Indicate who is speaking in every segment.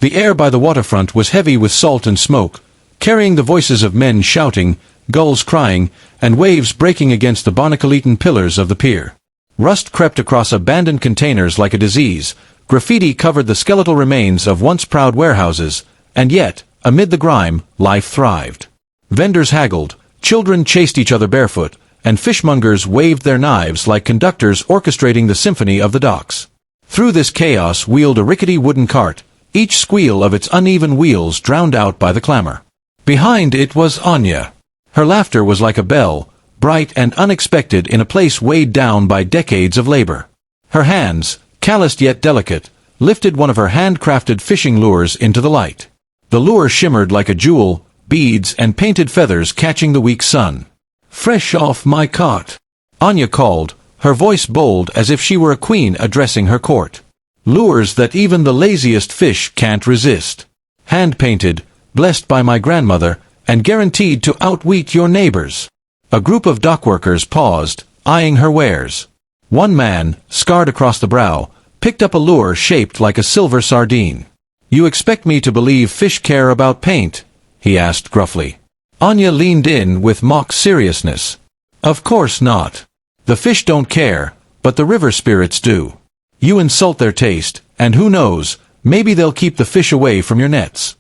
Speaker 1: The air by the waterfront was heavy with salt and smoke, carrying the voices of men shouting, gulls crying, and waves breaking against the barnacle-eaten pillars of the pier. Rust crept across abandoned containers like a disease, graffiti covered the skeletal remains of once proud warehouses, and yet, amid the grime, life thrived. Vendors haggled, children chased each other barefoot, and fishmongers waved their knives like conductors orchestrating the symphony of the docks. Through this chaos wheeled a rickety wooden cart, each squeal of its uneven wheels drowned out by the clamor. Behind it was Anya. Her laughter was like a bell, bright and unexpected in a place weighed down by decades of labor. Her hands, calloused yet delicate, lifted one of her handcrafted fishing lures into the light. The lure shimmered like a jewel, beads and painted feathers catching the weak sun. "Fresh off my cart," Anya called, her voice bold as if she were a queen addressing her court. "Lures that even the laziest fish can't resist. Hand-painted, blessed by my grandmother, and guaranteed to outwit your neighbors." A group of dockworkers paused, eyeing her wares. One man, scarred across the brow, picked up a lure shaped like a silver sardine. "You expect me to believe fish care about paint?" he asked gruffly. Anya leaned in with mock seriousness. "Of course not. The fish don't care, but the river spirits do. You insult their taste, and who knows, maybe they'll keep the fish away from your nets."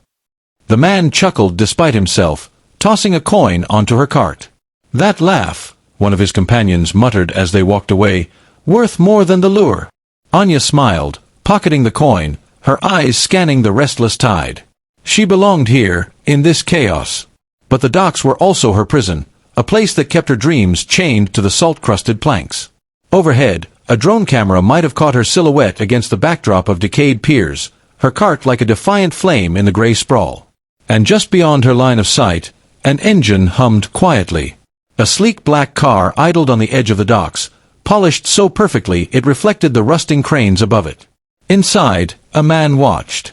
Speaker 1: The man chuckled despite himself, tossing a coin onto her cart. "That laugh," one of his companions muttered as they walked away, "worth more than the lure." Anya smiled, pocketing the coin, her eyes scanning the restless tide. She belonged here, in this chaos. But the docks were also her prison, a place that kept her dreams chained to the salt-crusted planks. Overhead, a drone camera might have caught her silhouette against the backdrop of decayed piers, her cart like a defiant flame in the gray sprawl. And just beyond her line of sight, an engine hummed quietly. A sleek black car idled on the edge of the docks, polished so perfectly it reflected the rusting cranes above it. Inside, a man watched.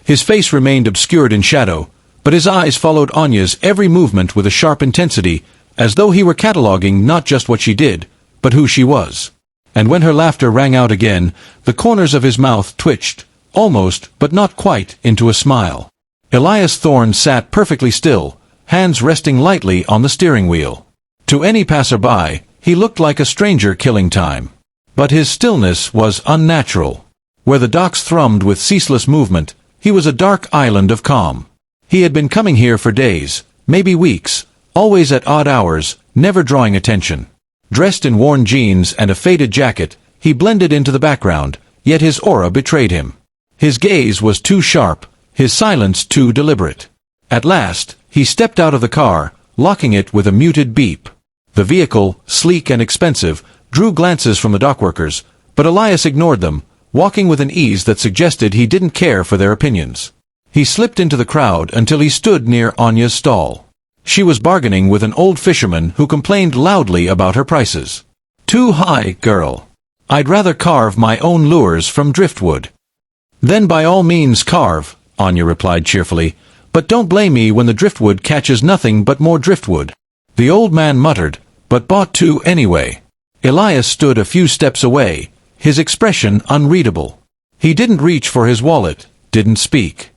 Speaker 1: His face remained obscured in shadow, but his eyes followed Anya's every movement with a sharp intensity, as though he were cataloging not just what she did, but who she was. And when her laughter rang out again, the corners of his mouth twitched, almost, but not quite, into a smile. Elias Thorne sat perfectly still, hands resting lightly on the steering wheel. To any passerby, he looked like a stranger killing time. But his stillness was unnatural. Where the docks thrummed with ceaseless movement, he was a dark island of calm. He had been coming here for days, maybe weeks, always at odd hours, never drawing attention. Dressed in worn jeans and a faded jacket, he blended into the background, yet his aura betrayed him. His gaze was too sharp, his silence too deliberate. At last, he stepped out of the car, locking it with a muted beep. The vehicle, sleek and expensive, drew glances from the dockworkers, but Elias ignored them, walking with an ease that suggested he didn't care for their opinions. He slipped into the crowd until he stood near Anya's stall. She was bargaining with an old fisherman who complained loudly about her prices. "Too high, girl. I'd rather carve my own lures from driftwood." "Then by all means carve," Anya replied cheerfully, "but don't blame me when the driftwood catches nothing but more driftwood." The old man muttered, but bought two anyway. Elias stood a few steps away, his expression unreadable. He didn't reach for his wallet, didn't speak.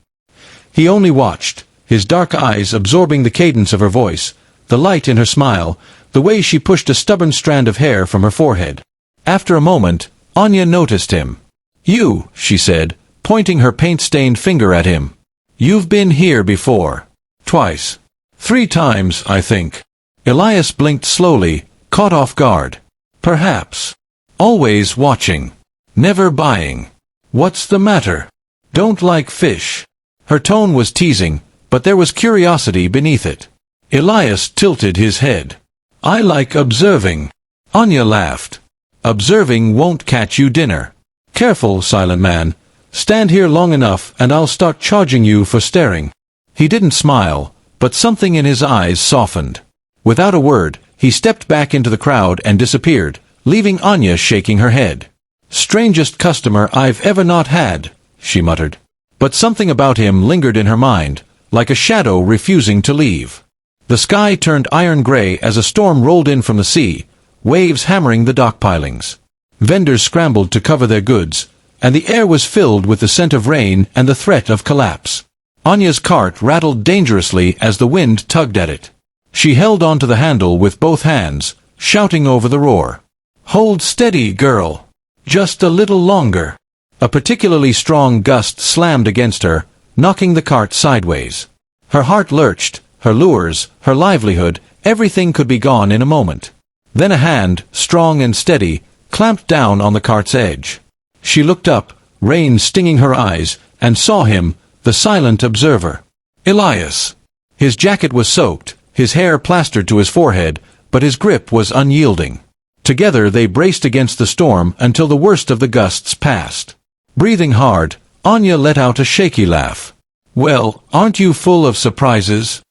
Speaker 1: He only watched, his dark eyes absorbing the cadence of her voice, the light in her smile, the way she pushed a stubborn strand of hair from her forehead. After a moment, Anya noticed him. "You," she said, pointing her paint-stained finger at him. "You've been here before. Twice. 3 times, I think." Elias blinked slowly, caught off guard. "Perhaps. Always watching. Never buying. What's the matter? Don't like fish?" Her tone was teasing, but there was curiosity beneath it. Elias tilted his head. "I like observing." Anya laughed. "Observing won't catch you dinner. Careful, silent man. Stand here long enough and I'll start charging you for staring." He didn't smile, but something in his eyes softened. Without a word, he stepped back into the crowd and disappeared, leaving Anya shaking her head. "Strangest customer I've ever not had," she muttered. But something about him lingered in her mind, like a shadow refusing to leave. The sky turned iron gray as a storm rolled in from the sea, waves hammering the dock pilings. Vendors scrambled to cover their goods, and the air was filled with the scent of rain and the threat of collapse. Anya's cart rattled dangerously as the wind tugged at it. She held onto the handle with both hands, shouting over the roar. "Hold steady, girl. Just a little longer." A particularly strong gust slammed against her, knocking the cart sideways. Her heart lurched, her lures, her livelihood, everything could be gone in a moment. Then a hand, strong and steady, clamped down on the cart's edge. She looked up, rain stinging her eyes, and saw him, the silent observer. Elias. His jacket was soaked, his hair plastered to his forehead, but his grip was unyielding. Together they braced against the storm until the worst of the gusts passed. Breathing hard, Anya let out a shaky laugh. "Well, aren't you full of surprises?"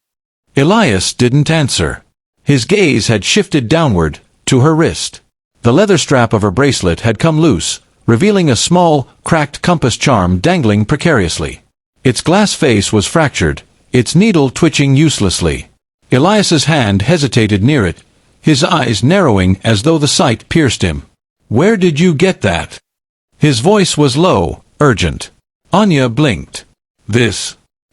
Speaker 1: Elias didn't answer. His gaze had shifted downward, to her wrist. The leather strap of her bracelet had come loose, revealing a small, cracked compass charm dangling precariously. Its glass face was fractured, its needle twitching uselessly. Elias's hand hesitated near it, his eyes narrowing as though the sight pierced him. "Where did you get that?" His voice was low, urgent. Anya blinked.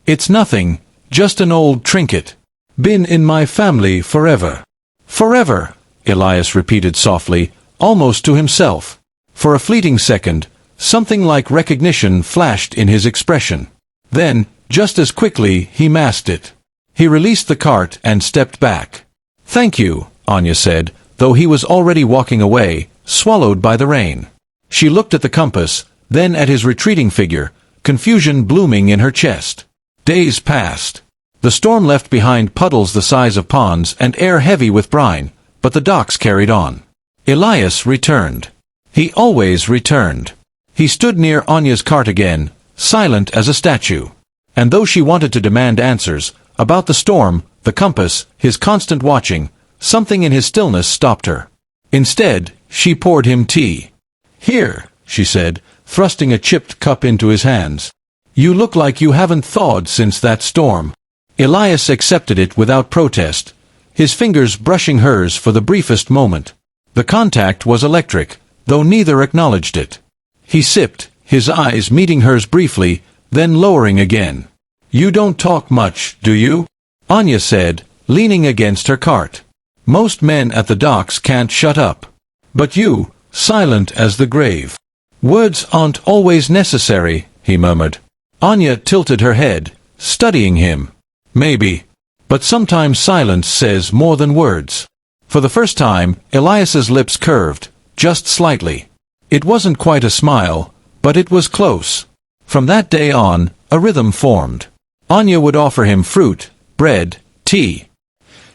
Speaker 1: It's nothing, just an old trinket. Been in my family forever." "Forever," Elias repeated softly, almost to himself. For a fleeting second, something like recognition flashed in his expression. Then, just as quickly, he masked it. He released the cart and stepped back. "Thank you," Anya said, though he was already walking away, swallowed by the rain. She looked at the compass, then at his retreating figure, confusion blooming in her chest. Days passed. The storm left behind puddles the size of ponds and air heavy with brine, but the docks carried on. Elias returned. He always returned. He stood near Anya's cart again, silent as a statue. And though she wanted to demand answers, about the storm, the compass, his constant watching, something in his stillness stopped her. Instead, she poured him tea. "Here," she said, thrusting a chipped cup into his hands. "You look like you haven't thawed since that storm." Elias accepted it without protest, his fingers brushing hers for the briefest moment. The contact was electric, though neither acknowledged it. He sipped, his eyes meeting hers briefly, then lowering again. "You don't talk much, do you?" Anya said, leaning against her cart. "Most men at the docks can't shut up. But you, silent as the grave." "Words aren't always necessary," he murmured. Anya tilted her head, studying him. "Maybe. But sometimes silence says more than words." For the first time, Elias's lips curved, just slightly. It wasn't quite a smile, but it was close. From that day on, a rhythm formed. Anya would offer him fruit, bread, tea.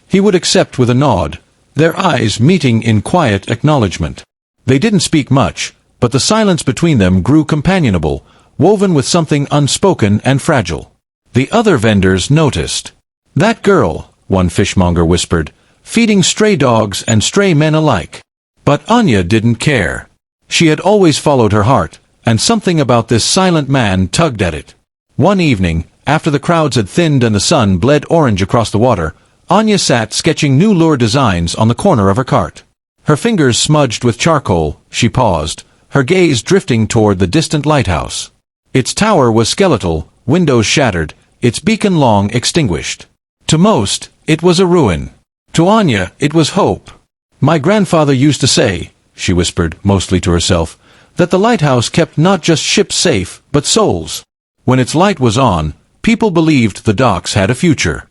Speaker 1: He would accept with a nod, their eyes meeting in quiet acknowledgement. They didn't speak much, but the silence between them grew companionable, woven with something unspoken and fragile. The other vendors noticed. "That girl," one fishmonger whispered, "feeding stray dogs and stray men alike." But Anya didn't care. She had always followed her heart, and something about this silent man tugged at it. One evening, after the crowds had thinned and the sun bled orange across the water, Anya sat sketching new lure designs on the corner of her cart. Her fingers smudged with charcoal, she paused, her gaze drifting toward the distant lighthouse. Its tower was skeletal, windows shattered, its beacon long extinguished. To most, it was a ruin. To Anya, it was hope. "My grandfather used to say," she whispered, mostly to herself, "that the lighthouse kept not just ships safe, but souls. When its light was on, people believed the docks had a future."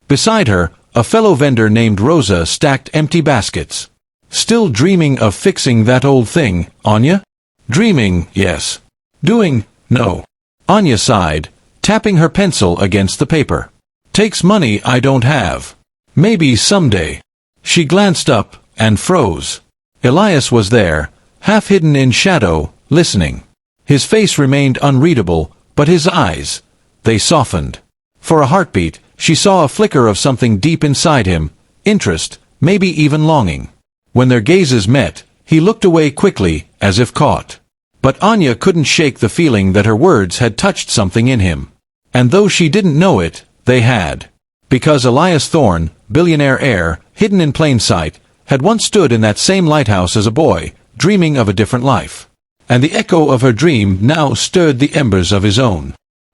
Speaker 1: Beside her, a fellow vendor named Rosa stacked empty baskets. "Still dreaming of fixing that old thing, Anya?" "Dreaming, yes. Doing, no." Anya sighed, tapping her pencil against the paper. "Takes money I don't have. Maybe someday." She glanced up, and froze. Elias was there, half hidden in shadow, listening. His face remained unreadable, but his eyes, they softened. For a heartbeat, she saw a flicker of something deep inside him, interest, maybe even longing. When their gazes met, he looked away quickly, as if caught. But Anya couldn't shake the feeling that her words had touched something in him. And though she didn't know it, they had. Because Elias Thorne, billionaire heir, hidden in plain sight, had once stood in that same lighthouse as a boy, dreaming of a different life. and the echo of her dream now stirred the embers of his own.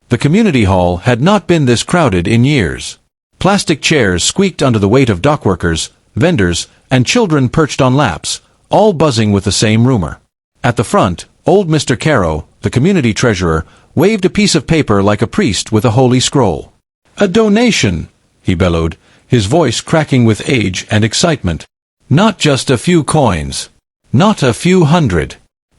Speaker 1: The community hall had not been this crowded in years. Plastic chairs squeaked under the weight of dockworkers, vendors, and children perched on laps, all buzzing with the same rumor. At the front, old Mr. Caro, the community treasurer, waved a piece of paper like a priest with a holy scroll. "A donation!" he bellowed, his voice cracking with age and excitement. "Not just a few coins. Not a few hundred.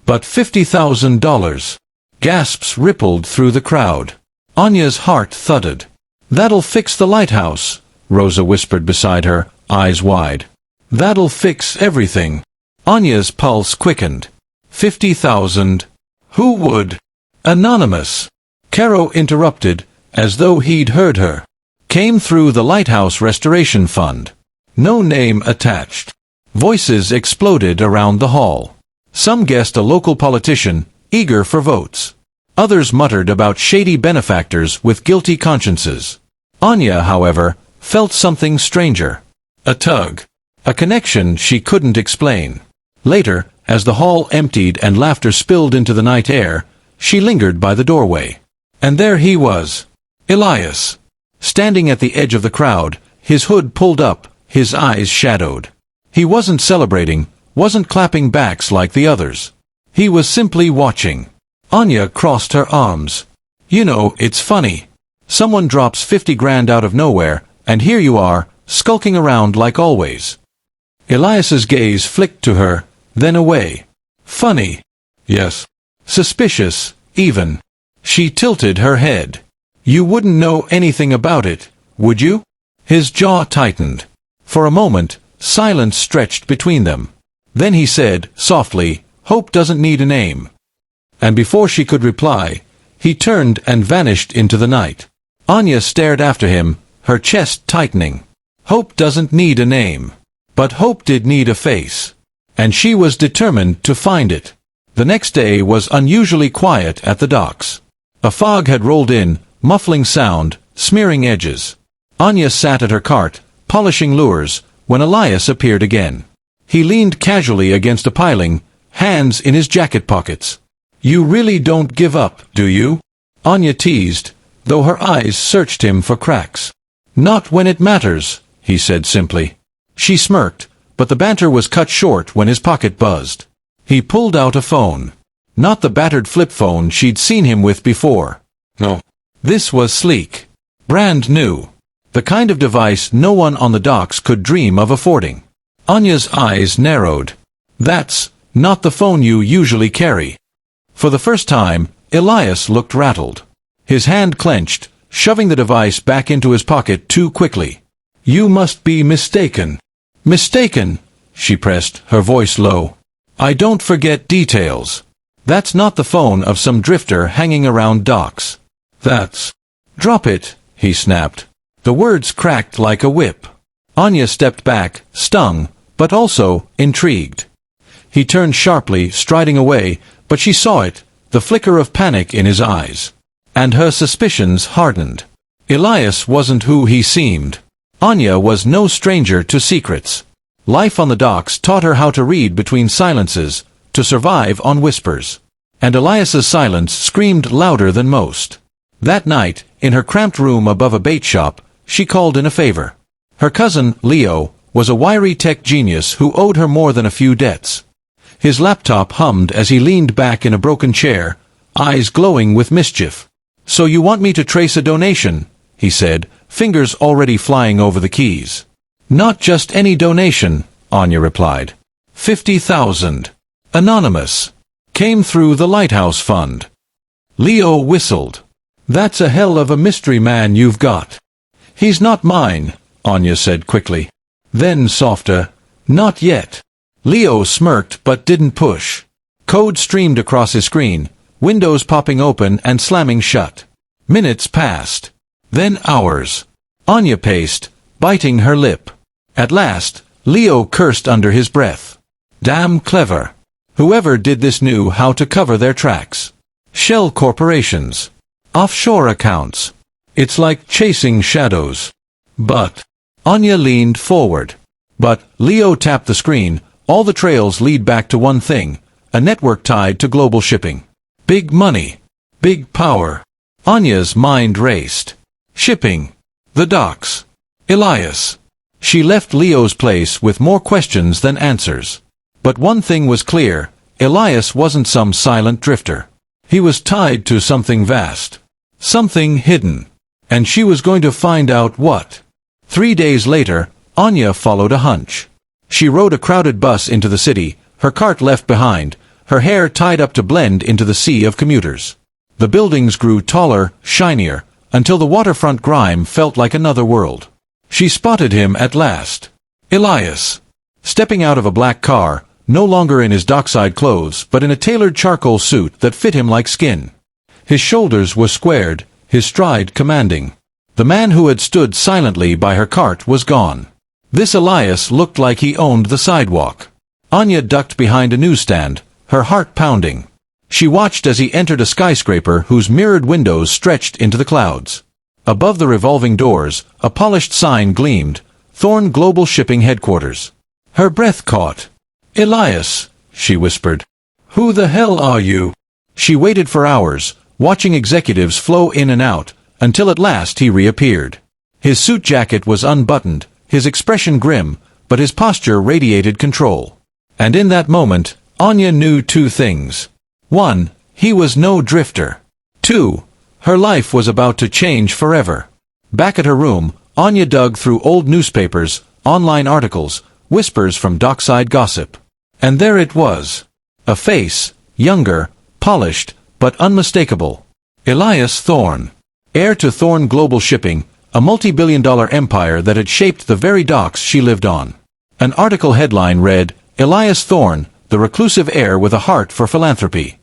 Speaker 1: But $50,000. Gasps rippled through the crowd. Anya's heart thudded. "That'll fix the lighthouse," Rosa whispered beside her, eyes wide. "That'll fix everything." Anya's pulse quickened. 50,000. Who would? Anonymous. Caro interrupted, as though he'd heard her. Came through the Lighthouse Restoration Fund. No name attached. Voices exploded around the hall. Some guessed a local politician, eager for votes. Others muttered about shady benefactors with guilty consciences. Anya, however, felt something stranger. A tug. A connection she couldn't explain. Later, as the hall emptied and laughter spilled into the night air, she lingered by the doorway. And there he was. Elias. Standing at the edge of the crowd, his hood pulled up, his eyes shadowed. He wasn't celebrating, wasn't clapping backs like the others. He was simply watching. Anya crossed her arms. "You know, it's funny. Someone drops 50 grand out of nowhere, and here you are, skulking around like always." Elias's gaze flicked to her, then away. "Funny." "Yes." "Suspicious, even." She tilted her head. "You wouldn't know anything about it, would you?" His jaw tightened. For a moment, silence stretched between them. Then he said, softly, "Hope doesn't need a name." And before she could reply, he turned and vanished into the night. Anya stared after him, her chest tightening. Hope doesn't need a name. But Hope did need a face. And she was determined to find it. The next day was unusually quiet at the docks. A fog had rolled in, muffling sound, smearing edges. Anya sat at her cart, polishing lures, when Elias appeared again. He leaned casually against a piling, hands in his jacket pockets. "You really don't give up, do you?" Anya teased, though her eyes searched him for cracks. "Not when it matters," he said simply. She smirked, but the banter was cut short when his pocket buzzed. He pulled out a phone. Not the battered flip phone she'd seen him with before. No. This was sleek. Brand new. The kind of device no one on the docks could dream of affording. Anya's eyes narrowed. "That's not the phone you usually carry." For the first time, Elias looked rattled. His hand clenched, shoving the device back into his pocket too quickly. "You must be mistaken." "Mistaken?" she pressed, her voice low. "I don't forget details. That's not the phone of some drifter hanging around docks. That's—" "Drop it," he snapped. The words cracked like a whip. Anya stepped back, stung, but also intrigued. He turned sharply, striding away, but she saw it, the flicker of panic in his eyes. And her suspicions hardened. Elias wasn't who he seemed. Anya was no stranger to secrets. Life on the docks taught her how to read between silences, to survive on whispers. And Elias's silence screamed louder than most. That night, in her cramped room above a bait shop, she called in a favor. Her cousin, Leo, was a wiry tech genius who owed her more than a few debts. His laptop hummed as he leaned back in a broken chair, eyes glowing with mischief. "So you want me to trace a donation?" he said, fingers already flying over the keys. "Not just any donation," Anya replied. 50,000. Anonymous. Came through the Lighthouse Fund. Leo whistled. "That's a hell of a mystery man you've got." "He's not mine," Anya said quickly. Then softer, "Not yet." Leo smirked but didn't push. Code streamed across his screen, windows popping open and slamming shut. Minutes passed. Then hours. Anya paced, biting her lip. At last, Leo cursed under his breath. Damn clever. Whoever did this knew how to cover their tracks. Shell corporations. Offshore accounts. It's like chasing shadows. But Anya leaned forward. But Leo tapped the screen. All the trails lead back to one thing, a network tied to global shipping. Big money. Big power. Anya's mind raced. Shipping. The docks. Elias. She left Leo's place with more questions than answers. But one thing was clear, Elias wasn't some silent drifter. He was tied to something vast. Something hidden. And she was going to find out what. 3 days later, Anya followed a hunch. She rode a crowded bus into the city, her cart left behind, her hair tied up to blend into the sea of commuters. The buildings grew taller, shinier, until the waterfront grime felt like another world. She spotted him at last. Elias. Stepping out of a black car, no longer in his dockside clothes but in a tailored charcoal suit that fit him like skin. His shoulders were squared, his stride commanding. The man who had stood silently by her cart was gone. This Elias looked like he owned the sidewalk. Anya ducked behind a newsstand, her heart pounding. She watched as he entered a skyscraper whose mirrored windows stretched into the clouds. Above the revolving doors, a polished sign gleamed, Thorn Global Shipping Headquarters. Her breath caught. Elias, she whispered. Who the hell are you? She waited for hours, watching executives flow in and out, until at last he reappeared. His suit jacket was unbuttoned, his expression grim, but his posture radiated control. And in that moment, Anya knew 2 things. 1. He was no drifter. 2. Her life was about to change forever. Back at her room, Anya dug through old newspapers, online articles, whispers from dockside gossip. And there it was. A face, younger, polished, but unmistakable. Elias Thorn. Heir to Thorn Global Shipping, a multi-billion-dollar empire that had shaped the very docks she lived on. An article headline read, Elias Thorn, the reclusive heir with a heart for philanthropy.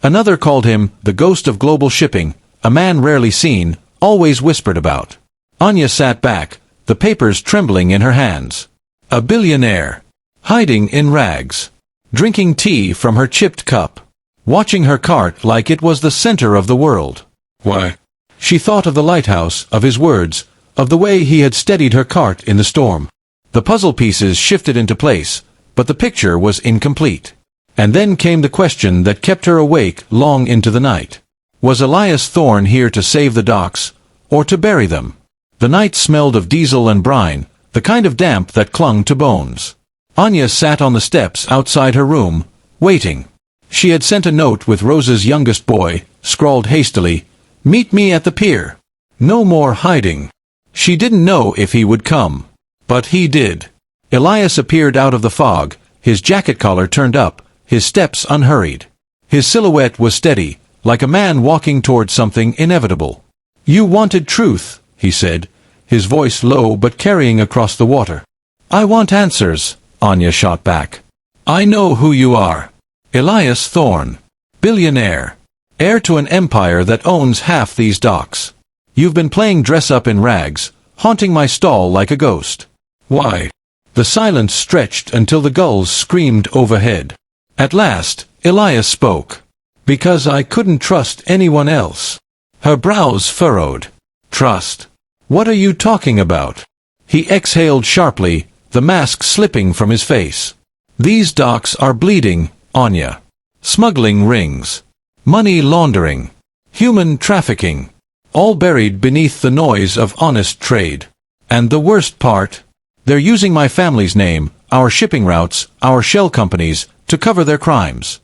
Speaker 1: Another called him the ghost of global shipping, a man rarely seen, always whispered about. Anya sat back, the papers trembling in her hands. A billionaire. Hiding in rags. Drinking tea from her chipped cup. Watching her cart like it was the center of the world. Why? She thought of the lighthouse, of his words, of the way he had steadied her cart in the storm. The puzzle pieces shifted into place, but the picture was incomplete. And then came the question that kept her awake long into the night. Was Elias Thorn here to save the docks, or to bury them? The night smelled of diesel and brine, the kind of damp that clung to bones. Anya sat on the steps outside her room, waiting. She had sent a note with Rose's youngest boy, scrawled hastily, "Meet me at the pier." No more hiding. She didn't know if he would come. But he did. Elias appeared out of the fog, his jacket collar turned up, his steps unhurried. His silhouette was steady, like a man walking toward something inevitable. "You wanted truth," he said, his voice low but carrying across the water. "I want answers," Anya shot back. "I know who you are. Elias Thorn. Billionaire. Heir to an empire that owns half these docks. You've been playing dress-up in rags, haunting my stall like a ghost. Why?" The silence stretched until the gulls screamed overhead. At last, Elias spoke. "Because I couldn't trust anyone else." Her brows furrowed. "Trust? What are you talking about?" He exhaled sharply, the mask slipping from his face. "These docks are bleeding, Anya. Smuggling rings. Money laundering. Human trafficking. All buried beneath the noise of honest trade. And the worst part? They're using my family's name, our shipping routes, our shell companies, to cover their crimes."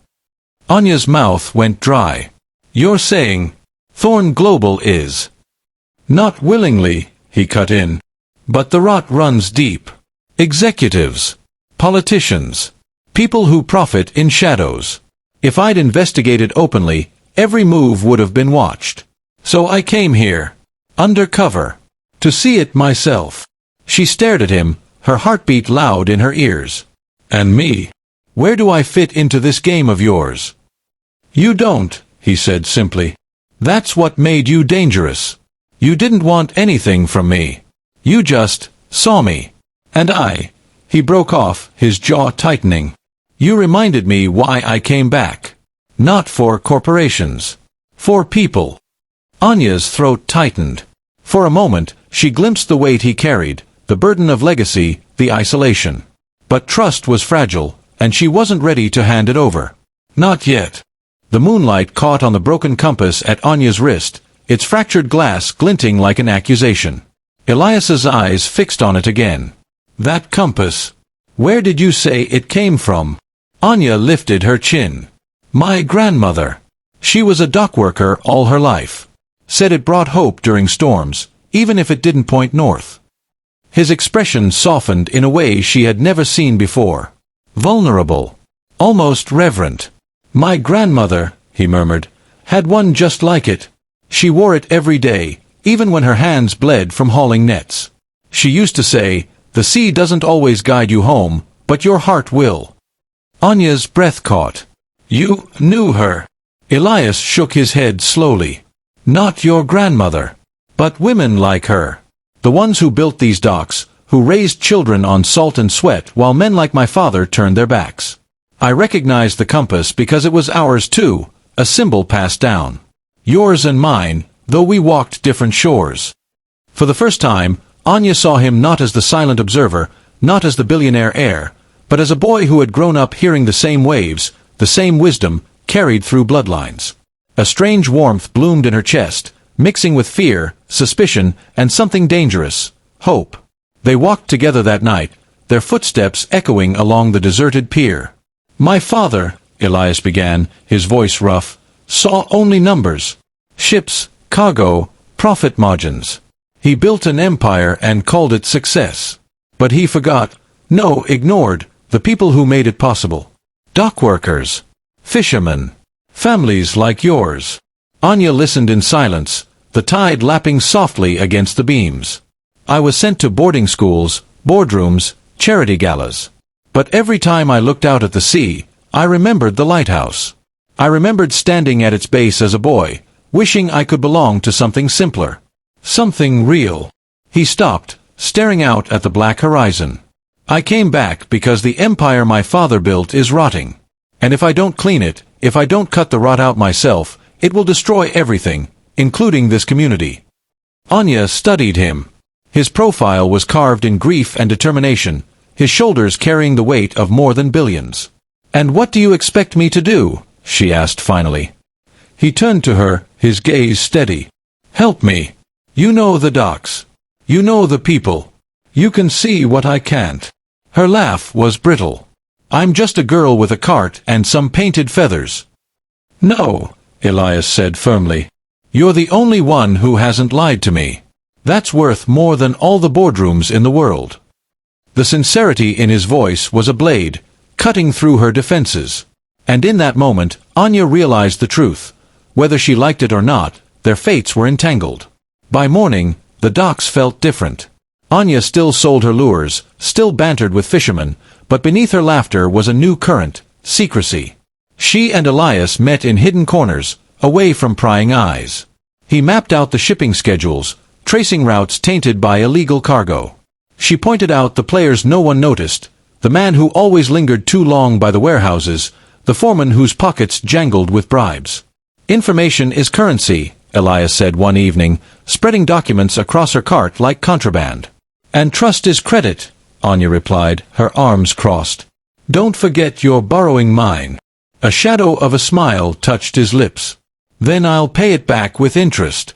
Speaker 1: Anya's mouth went dry. "You're saying Thorn Global is—" "Not willingly," he cut in. "But the rot runs deep. Executives. Politicians. People who profit in shadows. If I'd investigated openly, every move would have been watched. So I came here. Undercover. To see it myself." She stared at him, her heartbeat loud in her ears. "And me? Where do I fit into this game of yours?" "You don't," he said simply. "That's what made you dangerous. You didn't want anything from me. You just saw me. And he broke off, his jaw tightening. "You reminded me why I came back. Not for corporations. For people." Anya's throat tightened. For a moment, she glimpsed the weight he carried, the burden of legacy, the isolation. But trust was fragile, and she wasn't ready to hand it over. Not yet. The moonlight caught on the broken compass at Anya's wrist, its fractured glass glinting like an accusation. Elias's eyes fixed on it again. That compass. Where did you say it came from? Anya lifted her chin. My grandmother. She was a dockworker all her life. Said it brought hope during storms, even if it didn't point north. His expression softened in a way she had never seen before. Vulnerable. Almost reverent. My grandmother, he murmured, had one just like it. She wore it every day, even when her hands bled from hauling nets. She used to say, the sea doesn't always guide you home, but your heart will. Anya's breath caught. You knew her. Elias shook his head slowly. Not your grandmother, but women like her. The ones who built these docks, who raised children on salt and sweat while men like my father turned their backs. I recognized the compass because it was ours too, a symbol passed down. Yours and mine, though we walked different shores. For the first time, Anya saw him not as the silent observer, not as the billionaire heir, but as a boy who had grown up hearing the same waves, the same wisdom, carried through bloodlines. A strange warmth bloomed in her chest, mixing with fear, suspicion, and something dangerous, hope. They walked together that night, their footsteps echoing along the deserted pier. My father, Elias began, his voice rough, saw only numbers. Ships, cargo, profit margins. He built an empire and called it success. But he forgot, no, ignored, the people who made it possible. Dockworkers. Fishermen. Families like yours. Anya listened in silence, the tide lapping softly against the beams. I was sent to boarding schools, boardrooms, charity galas. But every time I looked out at the sea, I remembered the lighthouse. I remembered standing at its base as a boy, wishing I could belong to something simpler. Something real. He stopped, staring out at the black horizon. I came back because the empire my father built is rotting. And if I don't clean it, if I don't cut the rot out myself, it will destroy everything, including this community. Anya studied him. His profile was carved in grief and determination, his shoulders carrying the weight of more than billions. And what do you expect me to do? She asked finally. He turned to her, his gaze steady. Help me. You know the docks. You know the people. You can see what I can't. Her laugh was brittle. I'm just a girl with a cart and some painted feathers. No, Elias said firmly. You're the only one who hasn't lied to me. That's worth more than all the boardrooms in the world. The sincerity in his voice was a blade, cutting through her defenses. And in that moment, Anya realized the truth. Whether she liked it or not, their fates were entangled. By morning, the docks felt different. Anya still sold her lures, still bantered with fishermen, but beneath her laughter was a new current, secrecy. She and Elias met in hidden corners, away from prying eyes. He mapped out the shipping schedules, tracing routes tainted by illegal cargo. She pointed out the players no one noticed, the man who always lingered too long by the warehouses, the foreman whose pockets jangled with bribes. Information is currency, Elias said one evening, spreading documents across her cart like contraband. And trust is credit, Anya replied, her arms crossed. Don't forget you're borrowing mine. A shadow of a smile touched his lips. Then I'll pay it back with interest.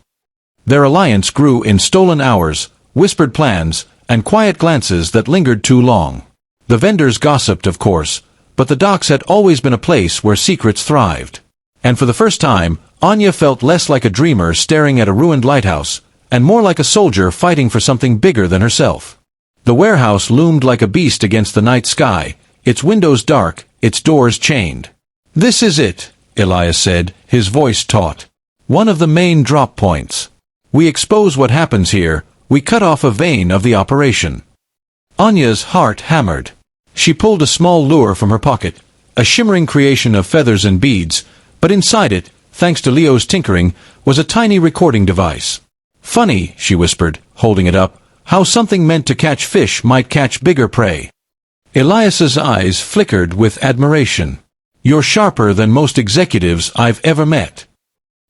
Speaker 1: Their alliance grew in stolen hours, whispered plans, and quiet glances that lingered too long. The vendors gossiped, of course, but the docks had always been a place where secrets thrived. And for the first time, Anya felt less like a dreamer staring at a ruined lighthouse, and more like a soldier fighting for something bigger than herself. The warehouse loomed like a beast against the night sky, its windows dark, its doors chained. This is it, Elias said, his voice taut. One of the main drop points. We expose what happens here, we cut off a vein of the operation. Anya's heart hammered. She pulled a small lure from her pocket, a shimmering creation of feathers and beads, but inside it, thanks to Leo's tinkering, was a tiny recording device. Funny, she whispered, holding it up, how something meant to catch fish might catch bigger prey. Elias's eyes flickered with admiration. You're sharper than most executives I've ever met.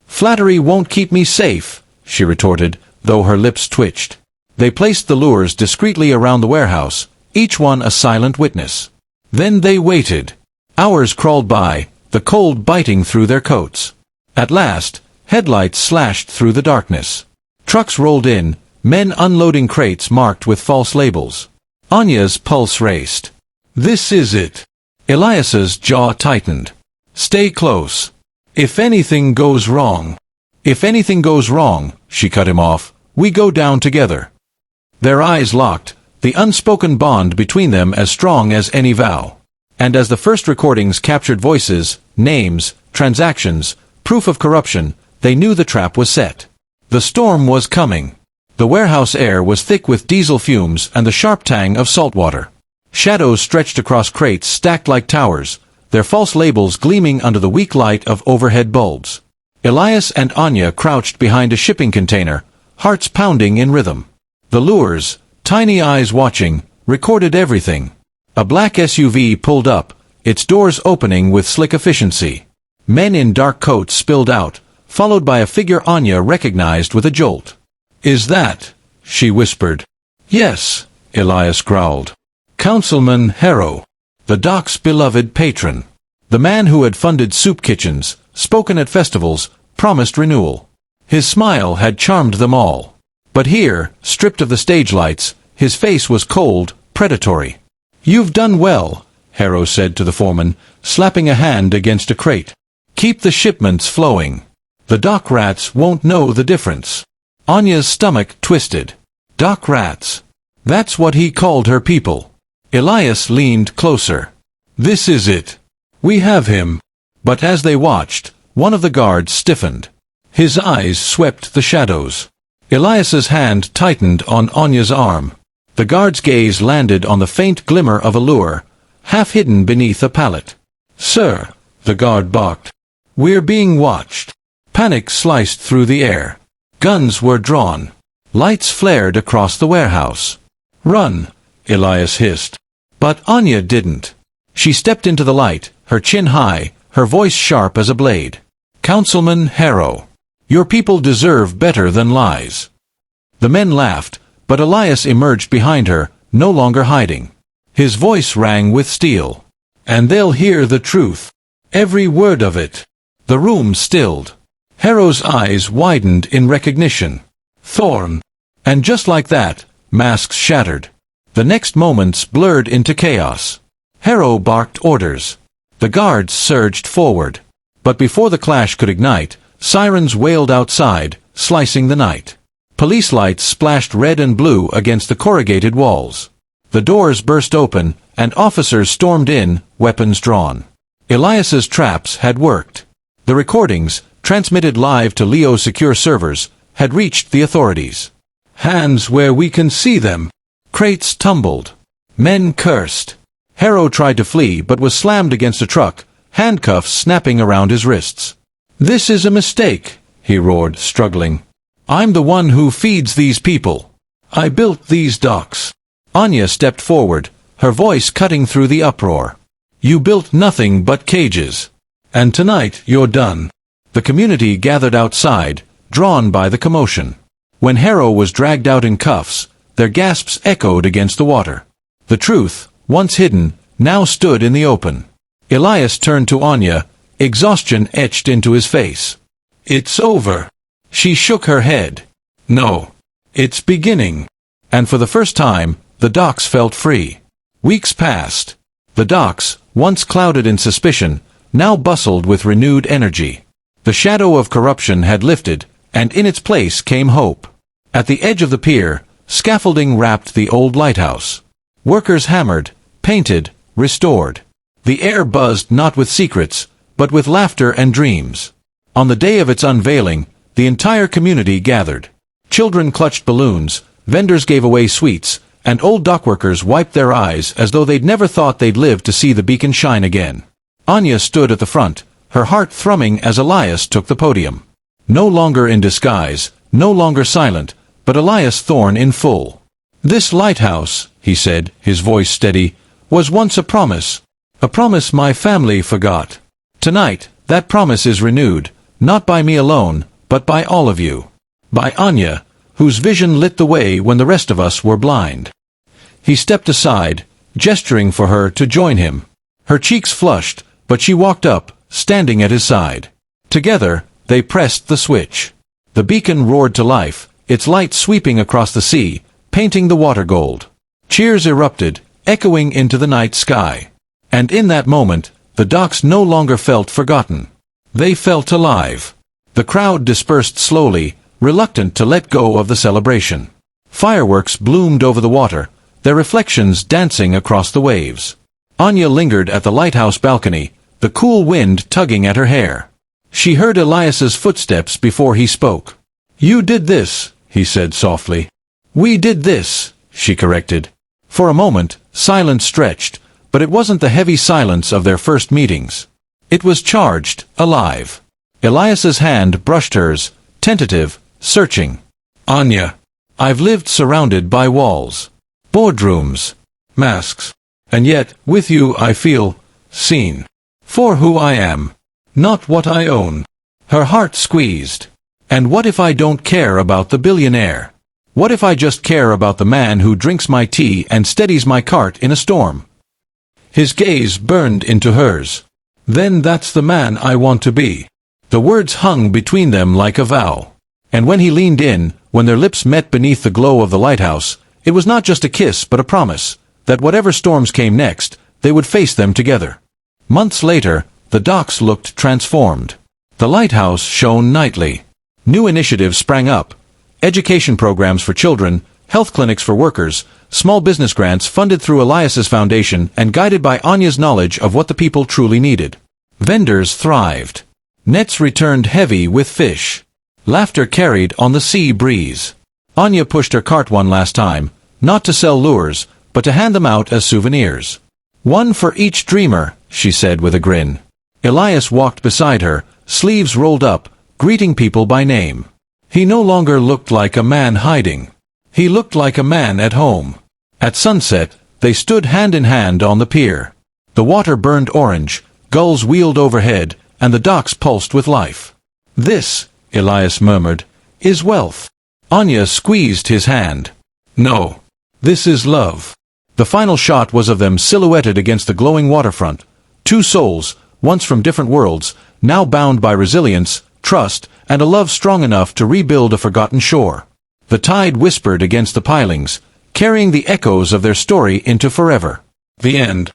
Speaker 1: Flattery won't keep me safe, she retorted, though her lips twitched. They placed the lures discreetly around the warehouse, each one a silent witness. Then they waited. Hours crawled by, the cold biting through their coats. At last, headlights slashed through the darkness. Trucks rolled in, men unloading crates marked with false labels. Anya's pulse raced. This is it. Elias's jaw tightened. Stay close. If anything goes wrong. If anything goes wrong, she cut him off, we go down together. Their eyes locked, the unspoken bond between them as strong as any vow. And as the first recordings captured voices, names, transactions, proof of corruption, they knew the trap was set. The storm was coming. The warehouse air was thick with diesel fumes and the sharp tang of salt water. Shadows stretched across crates stacked like towers, their false labels gleaming under the weak light of overhead bulbs. Elias and Anya crouched behind a shipping container, hearts pounding in rhythm. The lures, tiny eyes watching, recorded everything. A black SUV pulled up, its doors opening with slick efficiency. Men in dark coats spilled out, followed by a figure Anya recognized with a jolt. Is that? She whispered. Yes, Elias growled. Councilman Harrow, the dock's beloved patron. The man who had funded soup kitchens, spoken at festivals, promised renewal. His smile had charmed them all. But here, stripped of the stage lights, his face was cold, predatory. You've done well, Harrow said to the foreman, slapping a hand against a crate. Keep the shipments flowing. The dock rats won't know the difference. Anya's stomach twisted. Dock rats. That's what he called her people. Elias leaned closer. This is it. We have him. But as they watched, one of the guards stiffened. His eyes swept the shadows. Elias's hand tightened on Anya's arm. The guard's gaze landed on the faint glimmer of a lure, half hidden beneath a pallet. Sir, the guard barked. We're being watched. Panic sliced through the air. Guns were drawn. Lights flared across the warehouse. Run, Elias hissed. But Anya didn't. She stepped into the light, her chin high, her voice sharp as a blade. Councilman Harrow, your people deserve better than lies. The men laughed, but Elias emerged behind her, no longer hiding. His voice rang with steel. And they'll hear the truth. Every word of it. The room stilled. Harrow's eyes widened in recognition. Thorn. And just like that, masks shattered. The next moments blurred into chaos. Harrow barked orders. The guards surged forward. But before the clash could ignite, sirens wailed outside, slicing the night. Police lights splashed red and blue against the corrugated walls. The doors burst open, and officers stormed in, weapons drawn. Elias's traps had worked. The recordings, transmitted live to Leo's secure servers, had reached the authorities. Hands where we can see them. Crates tumbled. Men cursed. Harrow tried to flee but was slammed against a truck, handcuffs snapping around his wrists. This is a mistake, he roared, struggling. I'm the one who feeds these people. I built these docks. Anya stepped forward, her voice cutting through the uproar. You built nothing but cages. And tonight you're done. The community gathered outside, drawn by the commotion. When Harrow was dragged out in cuffs, their gasps echoed against the water. The truth, once hidden, now stood in the open. Elias turned to Anya, exhaustion etched into his face. It's over. She shook her head. No. It's beginning. And for the first time, the docks felt free. Weeks passed. The docks, once clouded in suspicion, now bustled with renewed energy. The shadow of corruption had lifted, and in its place came hope. At the edge of the pier, scaffolding wrapped the old lighthouse. Workers hammered, painted, restored. The air buzzed not with secrets, but with laughter and dreams. On the day of its unveiling, the entire community gathered. Children clutched balloons, vendors gave away sweets, and old dockworkers wiped their eyes as though they'd never thought they'd live to see the beacon shine again. Anya stood at the front, her heart thrumming as Elias took the podium. No longer in disguise, no longer silent, but Elias Thorne in full. This lighthouse, he said, his voice steady, was once a promise my family forgot. Tonight, that promise is renewed, not by me alone, but by all of you. By Anya, whose vision lit the way when the rest of us were blind. He stepped aside, gesturing for her to join him. Her cheeks flushed, but she walked up, standing at his side. Together, they pressed the switch. The beacon roared to life, its light sweeping across the sea, painting the water gold. Cheers erupted, echoing into the night sky. And in that moment, the docks no longer felt forgotten. They felt alive. The crowd dispersed slowly, reluctant to let go of the celebration. Fireworks bloomed over the water, their reflections dancing across the waves. Anya lingered at the lighthouse balcony, the cool wind tugging at her hair. She heard Elias's footsteps before he spoke. "You did this," he said softly. "We did this," she corrected. For a moment, silence stretched, but it wasn't the heavy silence of their first meetings. It was charged, alive. Elias's hand brushed hers, tentative, searching. "Anya, I've lived surrounded by walls, boardrooms, masks. And yet, with you I feel seen. For who I am, not what I own." Her heart squeezed. "And what if I don't care about the billionaire? What if I just care about the man who drinks my tea and steadies my cart in a storm?" His gaze burned into hers. "Then that's the man I want to be." The words hung between them like a vow. And when he leaned in, when their lips met beneath the glow of the lighthouse, it was not just a kiss but a promise, that whatever storms came next, they would face them together. Months later, the docks looked transformed. The lighthouse shone nightly. New initiatives sprang up. Education programs for children, health clinics for workers, small business grants funded through Elias's foundation and guided by Anya's knowledge of what the people truly needed. Vendors thrived. Nets returned heavy with fish. Laughter carried on the sea breeze. Anya pushed her cart one last time, not to sell lures, but to hand them out as souvenirs. "One for each dreamer," she said with a grin. Elias walked beside her, sleeves rolled up, greeting people by name. He no longer looked like a man hiding. He looked like a man at home. At sunset, they stood hand in hand on the pier. The water burned orange, gulls wheeled overhead, and the docks pulsed with life. "This," Elias murmured, "is wealth." Anya squeezed his hand. "No. This is love." The final shot was of them silhouetted against the glowing waterfront. Two souls, once from different worlds, now bound by resilience, trust, and a love strong enough to rebuild a forgotten shore. The tide whispered against the pilings, carrying the echoes of their story into forever. The end.